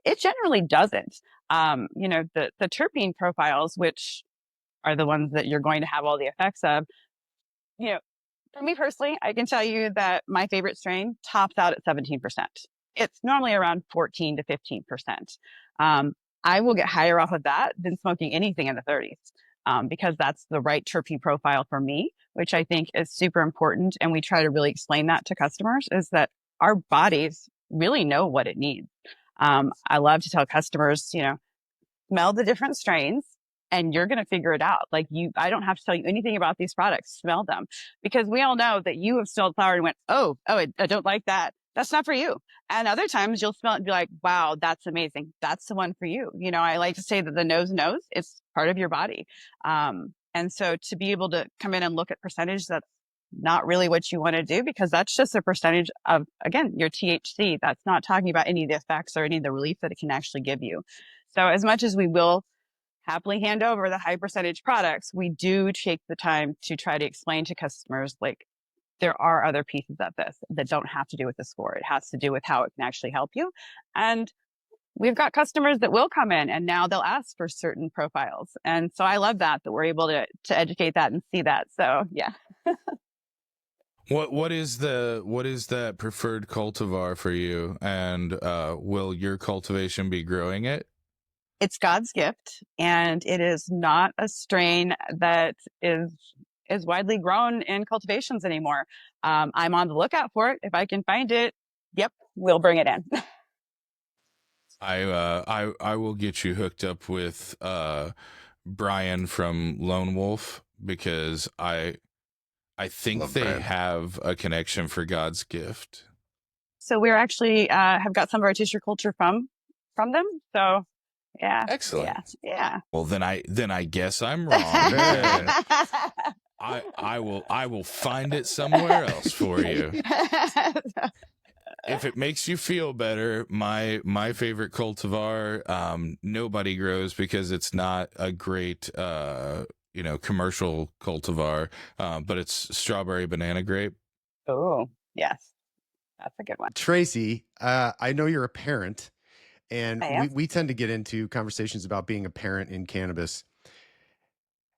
S4: It generally doesn't. The terpene profiles, which are the ones that you're going to have all the effects of. For me personally, I can tell you that my favorite strain tops out at 17%. It's normally around 14 to 15%. I will get higher off of that than smoking anything in the 30s, because that's the right terpene profile for me, which I think is super important. And we try to really explain that to customers, is that our bodies really know what it needs. I love to tell customers, smell the different strains, and you're going to figure it out. Like, I don't have to tell you anything about these products. Smell them, because we all know that you have smelled flower and went, oh, I don't like that. That's not for you. And other times you'll smell it and be like, wow, that's amazing. That's the one for you. I like to say that the nose knows, it's part of your body. And so to be able to come in and look at percentage, that's not really what you want to do, because that's just a percentage of, again, your THC. That's not talking about any of the effects or any of the relief that it can actually give you. So as much as we will happily hand over the high percentage products, we do take the time to try to explain to customers, like, there are other pieces of this that don't have to do with the score. It has to do with how it can actually help you. And we've got customers that will come in and now they'll ask for certain profiles. And so I love that we're able to educate that and see that. So yeah.
S3: What is the preferred cultivar for you? And will your cultivation be growing it?
S4: It's God's gift, and it is not a strain that is widely grown in cultivations anymore. I'm on the lookout for it. If I can find it, yep, we'll bring it in.
S3: I will get you hooked up with Brian from Lone Wolf, because I think
S2: Love
S3: they
S2: Brian.
S3: have a connection for God's gift.
S4: So we're actually have got some of our tissue culture from them. So yeah,
S3: Excellent.
S4: yeah.
S3: Well, then I guess I'm wrong. And I will find it somewhere else for you. If it makes you feel better, my favorite cultivar, nobody grows because it's not a great commercial cultivar, but it's strawberry banana grape.
S4: Oh, yes. That's a good one.
S2: Traci, I know you're a parent, and
S4: I am.
S2: we tend to get into conversations about being a parent in cannabis.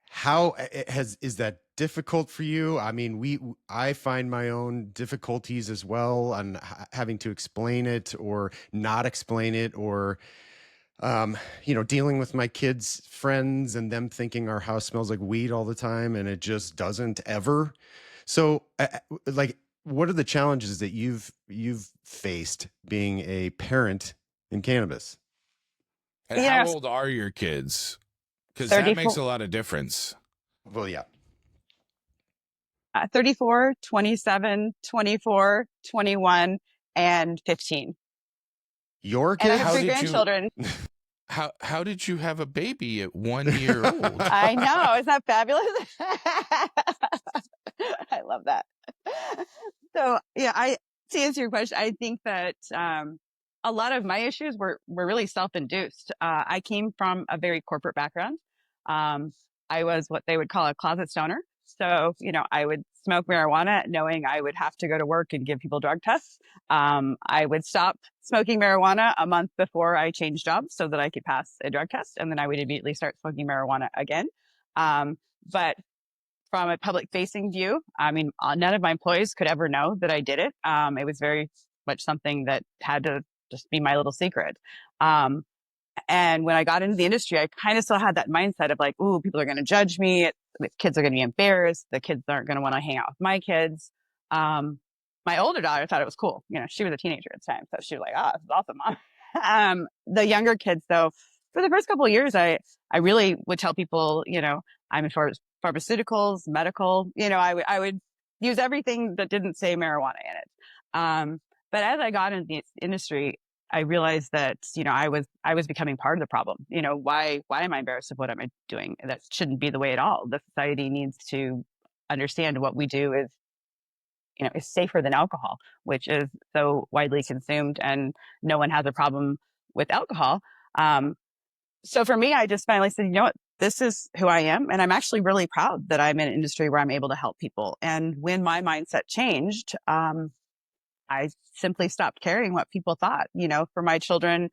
S2: How is that difficult for you? I mean, I find my own difficulties as well on having to explain it or not explain it, or dealing with my kids' friends and them thinking our house smells like weed all the time, and it just doesn't ever. So, like, what are the challenges that you've faced being a parent in cannabis?
S3: And how old are your kids? Because that makes a lot of difference.
S2: Well, yeah.
S4: 34, 27, 24, 21, and 15.
S2: Your kids?
S4: And I have 3 grandchildren.
S3: How did you have a baby at 1 year old?
S4: I know. Isn't that fabulous? I love that. So, yeah, to answer your question, I think that a lot of my issues were really self-induced. I came from a very corporate background. I was what they would call a closet stoner. So, I would smoke marijuana knowing I would have to go to work and give people drug tests. I would stop smoking marijuana a month before I changed jobs so that I could pass a drug test. And then I would immediately start smoking marijuana again. But from a public facing view, I mean, none of my employees could ever know that I did it. It was very much something that had to just be my little secret. And when I got into the industry, I kind of still had that mindset of like, ooh, people are going to judge me. The kids are going to be embarrassed. The kids aren't going to want to hang out with my kids. My older daughter thought it was cool. She was a teenager at the time. So she was like, oh, this is awesome, Mom. The younger kids, though, for the first couple of years, I really would tell people, I'm in pharmaceuticals, medical, I would use everything that didn't say marijuana in it. But as I got into the industry, I realized that, I was becoming part of the problem. Why am I embarrassed of what am I doing? That shouldn't be the way at all. The society needs to understand what we do is safer than alcohol, which is so widely consumed, and no one has a problem with alcohol. So for me, I just finally said, you know what, this is who I am. And I'm actually really proud that I'm in an industry where I'm able to help people. And when my mindset changed, I simply stopped caring what people thought. For my children,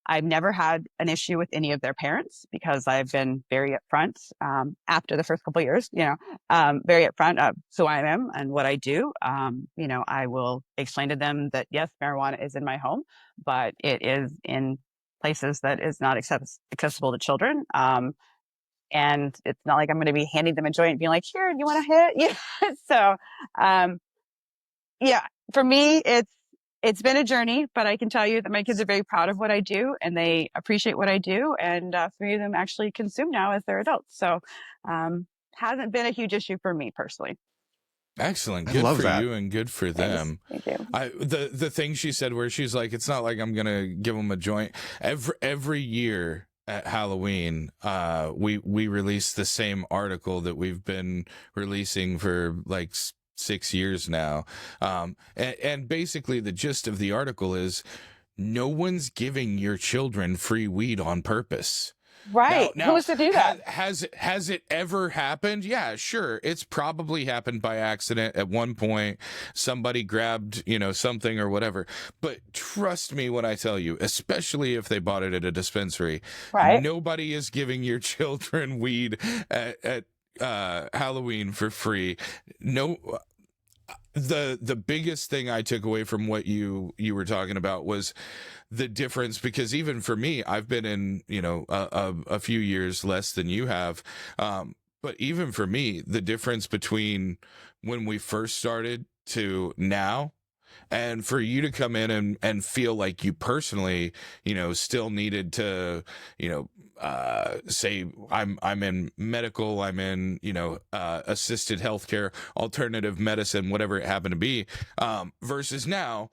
S4: I've never had an issue with any of their parents because I've been very upfront after the first couple of years, very upfront of who I am and what I do. I will explain to them that, yes, marijuana is in my home, but it is in places that is not accessible to children. And it's not like I'm going to be handing them a joint and being like, here, you want to hit? So, yeah, for me, it's been a journey, but I can tell you that my kids are very proud of what I do and they appreciate what I do. And three of them actually consume now as they're adults. So, hasn't been a huge issue for me personally.
S3: Excellent. Good for you and good for them.
S4: Thank you.
S3: The thing she said where she's like, it's not like I'm going to give them a joint. Every year at Halloween, we release the same article that we've been releasing for like 6 years now. And basically the gist of the article is no one's giving your children free weed on purpose.
S4: Right.
S3: Now,
S4: who's to do that?
S3: Has it ever happened? Yeah, sure. It's probably happened by accident at one point. Somebody grabbed, something or whatever. But trust me when I tell you, especially if they bought it at a dispensary,
S4: right?
S3: Nobody is giving your children weed at Halloween for free. No. the biggest thing I took away from what you were talking about was the difference, because even for me, I've been in, a few years less than you have. But even for me, the difference between when we first started to now, and for you to come in and feel like you personally, still needed to, say I'm in medical, I'm in, assisted healthcare, alternative medicine, whatever it happened to be, versus now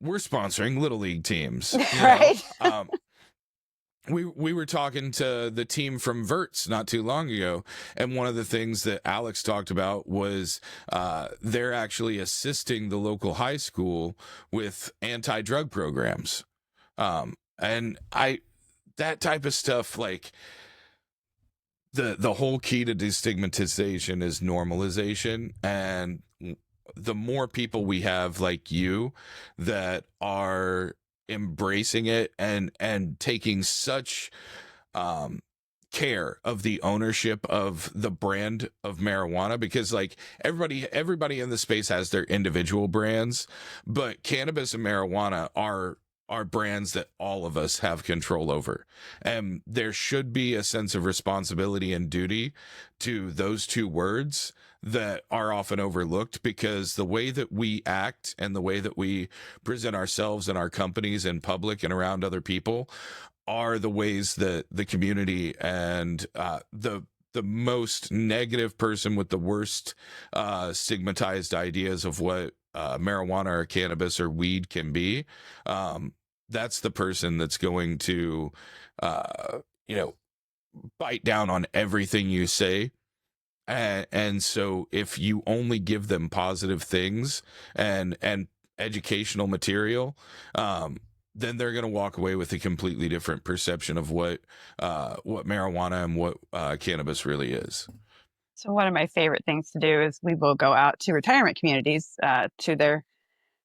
S3: we're sponsoring little league teams,
S4: Right.
S3: We were talking to the team from Verts not too long ago, and one of the things that Alex talked about was they're actually assisting the local high school with anti-drug programs, and that type of stuff, like the whole key to destigmatization is normalization, and the more people we have like you that are embracing it and taking such care of the ownership of the brand of marijuana, because like everybody in the space has their individual brands, but cannabis and marijuana are brands that all of us have control over, and there should be a sense of responsibility and duty to those two words that are often overlooked, because the way that we act and the way that we present ourselves and our companies in public and around other people are the ways that the community and the most negative person with the worst stigmatized ideas of what marijuana or cannabis or weed can be, that's the person that's going to bite down on everything you say. And so if you only give them positive things and educational material, then they're going to walk away with a completely different perception of what marijuana and what cannabis really is.
S4: So one of my favorite things to do is we will go out to retirement communities, to their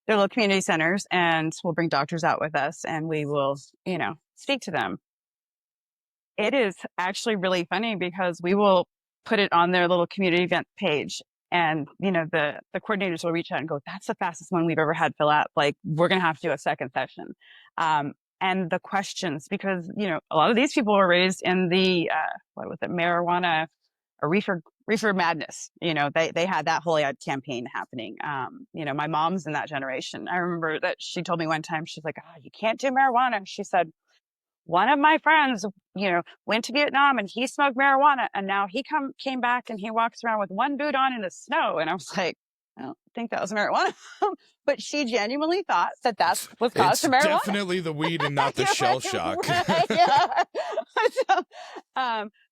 S4: little community centers, and we'll bring doctors out with us, and we will, speak to them. It is actually really funny because we will put it on their little community event page, and the coordinators will reach out and go, "That's the fastest one we've ever had fill out. Like, we're gonna have to do a second session." And the questions, because a lot of these people were raised in the what was it, marijuana or reefer madness. They had that whole ad campaign happening. My mom's in that generation. I remember that she told me one time, she's like, "Oh, you can't do marijuana." She said, "One of my friends, went to Vietnam and he smoked marijuana, and now he came back and he walks around with one boot on in the snow." And I was like, "I don't think that was marijuana." But she genuinely thought that that's what's caused to marijuana.
S3: Definitely the weed and not the shell shock.
S4: Right, yeah.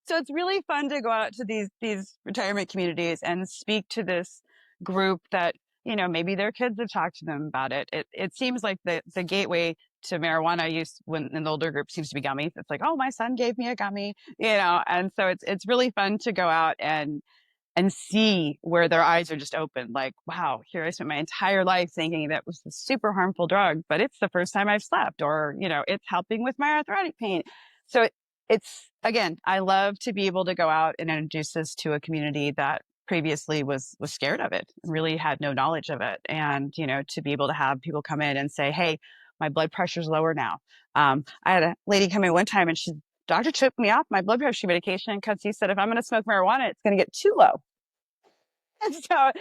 S4: So it's really fun to go out to these retirement communities and speak to this group that, maybe their kids have talked to them about it. It seems like the gateway to marijuana use when in the older group seems to be gummies. It's like, "Oh, my son gave me a gummy," and so it's really fun to go out and see where their eyes are just open. Like, wow, here I spent my entire life thinking that was a super harmful drug, but it's the first time I've slept, or, it's helping with my arthritic pain. So it's, again, I love to be able to go out and introduce this to a community that previously was scared of it, really had no knowledge of it. And, to be able to have people come in and say, "Hey, my blood pressure's lower now." I had a lady come in one time and she, "Doctor took me off my blood pressure medication because he said if I'm going to smoke marijuana, it's going to get too low." And so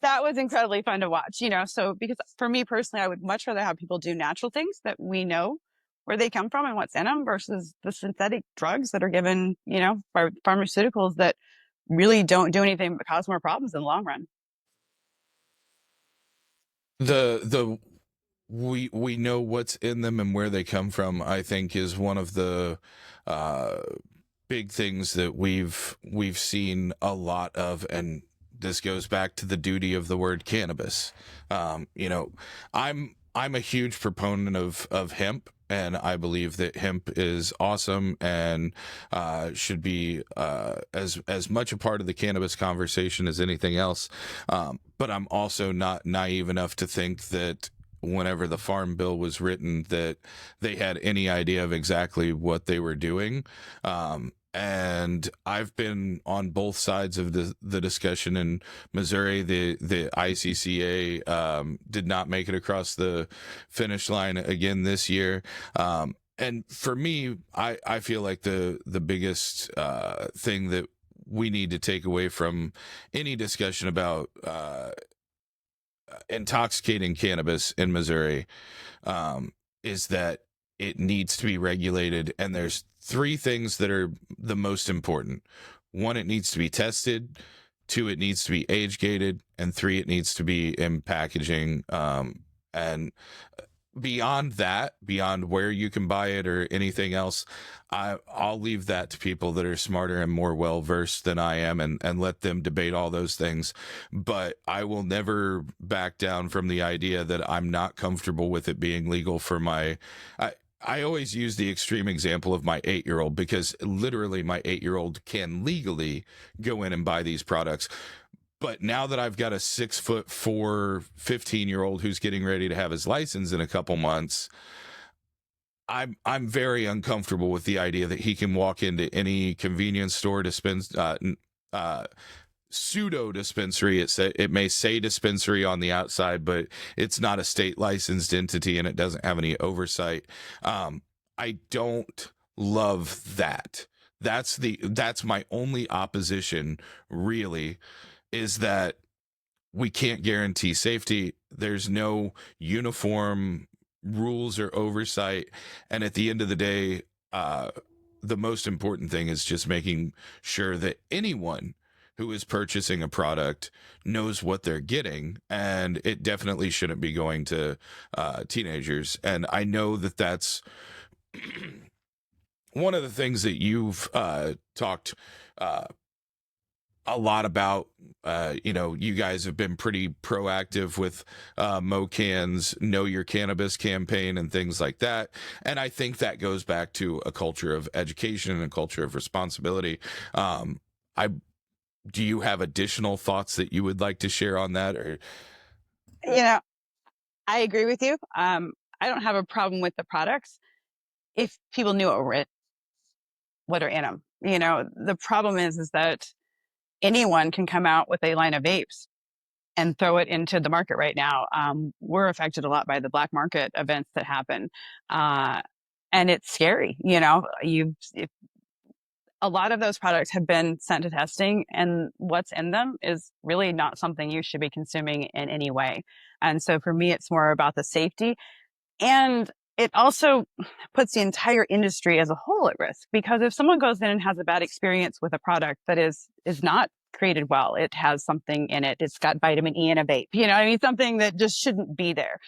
S4: that was incredibly fun to watch, so because for me personally, I would much rather have people do natural things that we know where they come from and what's in them, versus the synthetic drugs that are given, by pharmaceuticals that really don't do anything but cause more problems in the long run.
S3: We know what's in them and where they come from, I think, is one of the big things that we've seen a lot of, and this goes back to the duty of the word cannabis. I'm a huge proponent of hemp, and I believe that hemp is awesome and should be as much a part of the cannabis conversation as anything else. But I'm also not naive enough to think that whenever the Farm Bill was written, that they had any idea of exactly what they were doing. and I've been on both sides of the discussion in Missouri. The ICCA did not make it across the finish line again this year. And for me, I feel like the biggest thing that we need to take away from any discussion about intoxicating cannabis in Missouri is that it needs to be regulated. And there's three things that are the most important. One, it needs to be tested. Two, it needs to be age gated. And three, it needs to be in packaging. And beyond that, beyond where you can buy it or anything else, I'll leave that to people that are smarter and more well versed than I am, and let them debate all those things. But I will never back down from the idea that I'm not comfortable with it being legal for my. I always use the extreme example of my 8-year-old, because literally my 8-year-old can legally go in and buy these products. But now that I've got a 6'4", 15-year-old who's getting ready to have his license in a couple months, I'm very uncomfortable with the idea that he can walk into any convenience store, pseudo dispensary. It may say dispensary on the outside, but it's not a state licensed entity, and it doesn't have any oversight. I don't love that. That's my only opposition, really, is that we can't guarantee safety. There's no uniform rules or oversight. And at the end of the day, the most important thing is just making sure that anyone who is purchasing a product knows what they're getting. And it definitely shouldn't be going to teenagers. And I know that that's one of the things that you've talked a lot about. You guys have been pretty proactive with MoCan's Know Your Cannabis campaign and things like that. And I think that goes back to a culture of education and a culture of responsibility. Do you have additional thoughts that you would like to share on that? Or,
S4: I agree with you. I don't have a problem with the products if people knew what are in them. The problem is that anyone can come out with a line of vapes and throw it into the market right now. We're affected a lot by the black market events that happen. And it's scary. A lot of those products have been sent to testing, and what's in them is really not something you should be consuming in any way. And so for me, it's more about the safety. And it also puts the entire industry as a whole at risk, because if someone goes in and has a bad experience with a product that is not created well, it has something in it, it's got vitamin E in a vape, something that just shouldn't be there.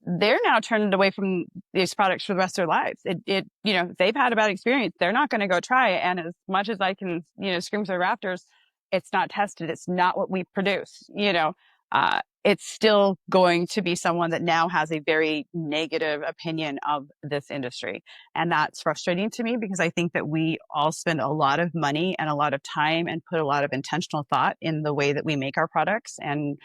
S4: They're now turned away from these products for the rest of their lives. They've had a bad experience. They're not going to go try it. And as much as I can, scream to the rafters, it's not tested. It's not what we produce. It's still going to be someone that now has a very negative opinion of this industry. And that's frustrating to me, because I think that we all spend a lot of money and a lot of time and put a lot of intentional thought in the way that we make our products. And,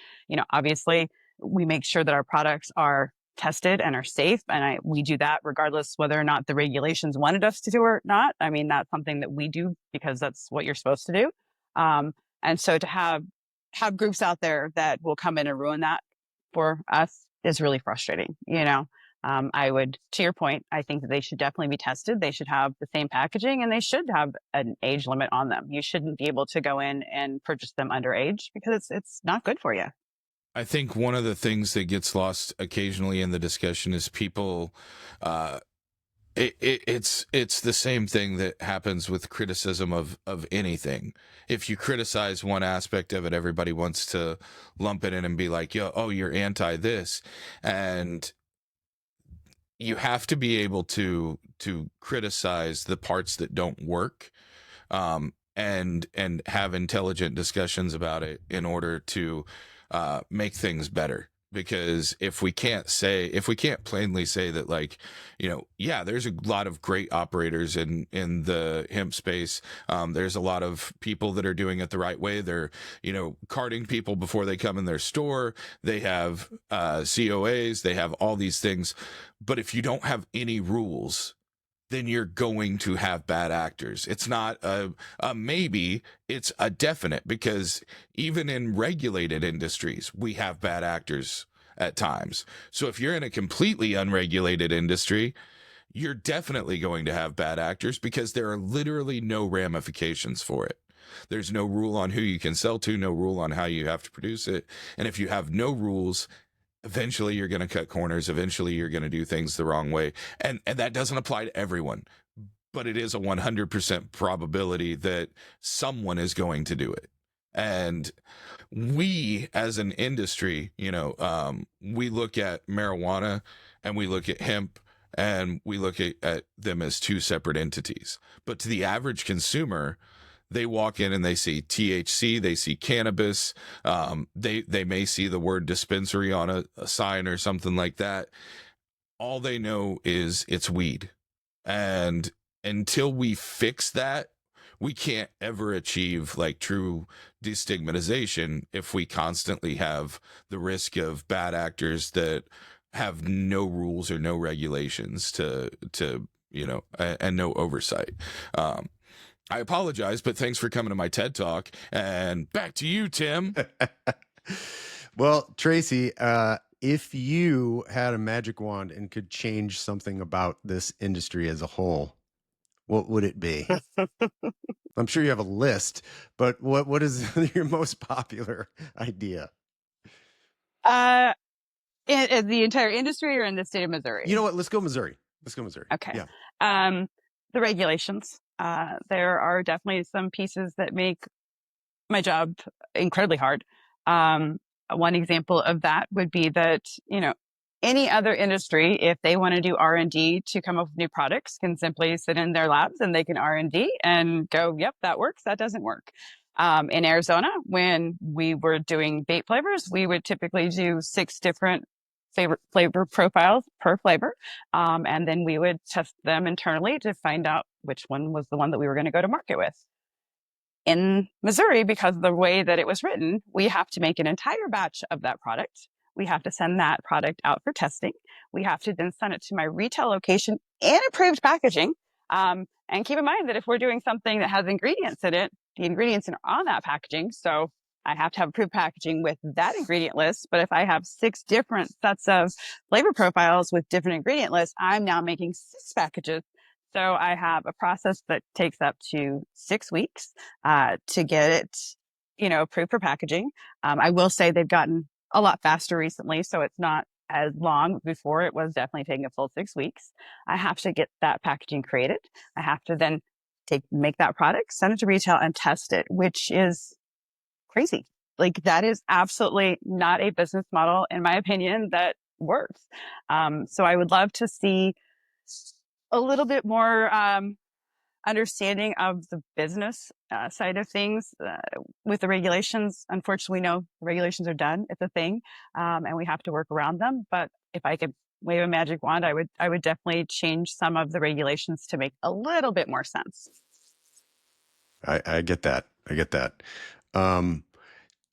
S4: obviously we make sure that our products are tested and are safe. And we do that regardless whether or not the regulations wanted us to do or not. I mean, that's something that we do because that's what you're supposed to do. And so to have groups out there that will come in and ruin that for us is really frustrating. I would, to your point, I think that they should definitely be tested. They should have the same packaging, and they should have an age limit on them. You shouldn't be able to go in and purchase them underage, because it's not good for you.
S3: I think one of the things that gets lost occasionally in the discussion is people, it's the same thing that happens with criticism of anything. If you criticize one aspect of it, everybody wants to lump it in and be like, you're anti this. And you have to be able to criticize the parts that don't work, and have intelligent discussions about it in order to make things better. Because if we can't plainly say that, like, there's a lot of great operators in the hemp space. There's a lot of people that are doing it the right way. They're, carding people before they come in their store. They have COAs. They have all these things. But if you don't have any rules, then you're going to have bad actors. It's not a maybe, it's a definite, because even in regulated industries, we have bad actors at times. So if you're in a completely unregulated industry, you're definitely going to have bad actors because there are literally no ramifications for it. There's no rule on who you can sell to, no rule on how you have to produce it. And if you have no rules, eventually you're going to cut corners. Eventually you're going to do things the wrong way. And that doesn't apply to everyone, but it is a 100% probability that someone is going to do it. And we as an industry, we look at marijuana and we look at hemp and we look at them as two separate entities. But to the average consumer, they walk in and they see THC, they see cannabis, they may see the word dispensary on a sign or something like that. All they know is it's weed. And until we fix that, we can't ever achieve like true destigmatization if we constantly have the risk of bad actors that have no rules or no regulations to and no oversight. I apologize, but thanks for coming to my TED Talk. And back to you, Tim.
S2: Well, Traci, if you had a magic wand and could change something about this industry as a whole, what would it be? I'm sure you have a list, but what is your most popular idea?
S4: In the entire industry or in the state of Missouri?
S2: You know what? Let's go Missouri.
S4: Okay.
S2: Yeah.
S4: The regulations. There are definitely some pieces that make my job incredibly hard. One example of that would be that, any other industry, if they want to do R&D to come up with new products, can simply sit in their labs and they can R&D and go, yep, that works. That doesn't work. In Arizona, when we were doing vape flavors, we would typically do 6 different flavor profiles per flavor. And then we would test them internally to find out which one was the one that we were going to go to market with. In Missouri, because of the way that it was written, we have to make an entire batch of that product. We have to send that product out for testing. We have to then send it to my retail location in approved packaging. And keep in mind that if we're doing something that has ingredients in it, the ingredients are on that packaging. So I have to have approved packaging with that ingredient list. But if I have 6 different sets of flavor profiles with different ingredient lists, I'm now making 6 packages. So I have a process that takes up to 6 weeks to get it, approved for packaging. I will say they've gotten a lot faster recently, so it's not as long. Before, it was definitely taking a full 6 weeks. I have to get that packaging created. I have to then make that product, send it to retail, and test it, which is crazy. Like, that is absolutely not a business model, in my opinion, that works. So I would love to see a little bit more understanding of the business side of things with the regulations. Unfortunately, no, the regulations are done. It's a thing, and we have to work around them. But if I could wave a magic wand, I would definitely change some of the regulations to make a little bit more sense.
S2: I get that.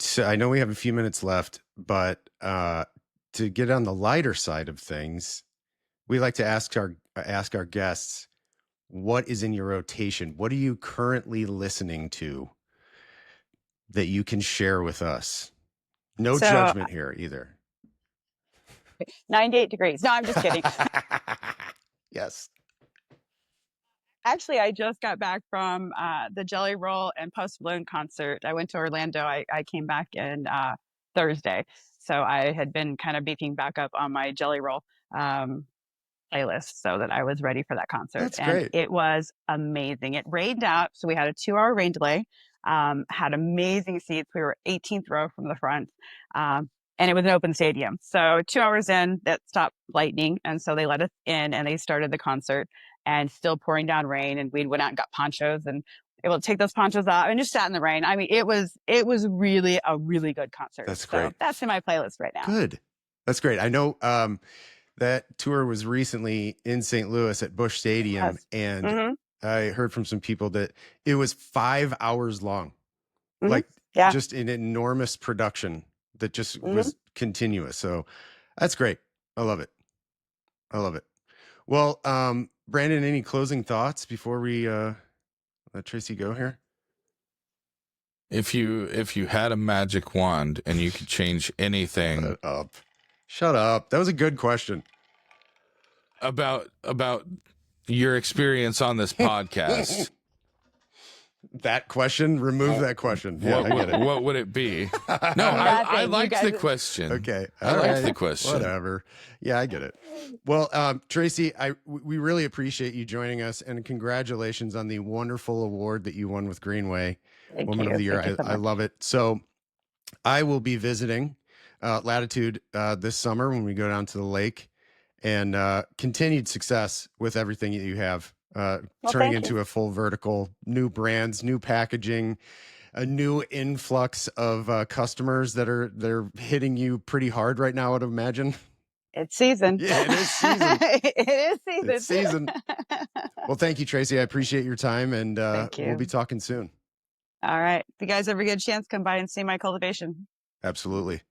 S2: So I know we have a few minutes left, but to get on the lighter side of things, we like to ask our guests, what is in your rotation? What are you currently listening to that you can share with us? No judgment here either.
S4: 98 degrees. No, I'm just kidding.
S2: Yes.
S4: Actually, I just got back from the Jelly Roll and Post Balloon concert. I went to Orlando. I came back in Thursday. So I had been kind of beefing back up on my Jelly Roll playlist so that I was ready for that concert.
S2: That's
S4: and
S2: great.
S4: It was amazing. It rained out. So we had a 2-hour rain delay, had amazing seats. We were 18th row from the front. And it was an open stadium. So 2 hours in, that stopped lightning. And so they let us in and they started the concert, and still pouring down rain. And we went out and got ponchos and able to take those ponchos off and just sat in the rain. I mean, it was really a really good concert.
S2: That's great.
S4: So that's in my playlist right now.
S2: Good. That's great. I know that tour was recently in St. Louis at Busch Stadium.
S4: Yes.
S2: And I heard from some people that it was 5 hours long, like just an enormous production that just was continuous. So that's great. I love it. Well, Brandon, any closing thoughts before we let Traci go here?
S3: If you had a magic wand and you could change anything
S2: Shut up. That was a good question.
S3: About your experience on this podcast,
S2: That question, remove that question. Yeah, I get it.
S3: what would it be? No,
S4: Nothing.
S3: I
S4: You
S3: liked
S4: guys-
S3: the question.
S2: Okay.
S3: I liked the question.
S2: Whatever. Yeah, I get it. Well, Traci, we really appreciate you joining us, and congratulations on the wonderful award that you won with Greenway Woman of the Year.
S4: Thank you so
S2: I
S4: much.
S2: love it. So I will be visiting Latitude this summer when we go down to the lake, and continued success with everything that you have. Turning
S4: thank
S2: into a full vertical, new brands, new packaging, a new influx of customers they're hitting you pretty hard right now, I would imagine.
S4: It's season.
S2: Yeah, it is season.
S4: It is season.
S2: It's season. Well, thank you, Traci. I appreciate your time, and
S4: Thank you.
S2: we'll be talking soon.
S4: All right. If you guys ever get a chance, come by and see my cultivation.
S2: Absolutely.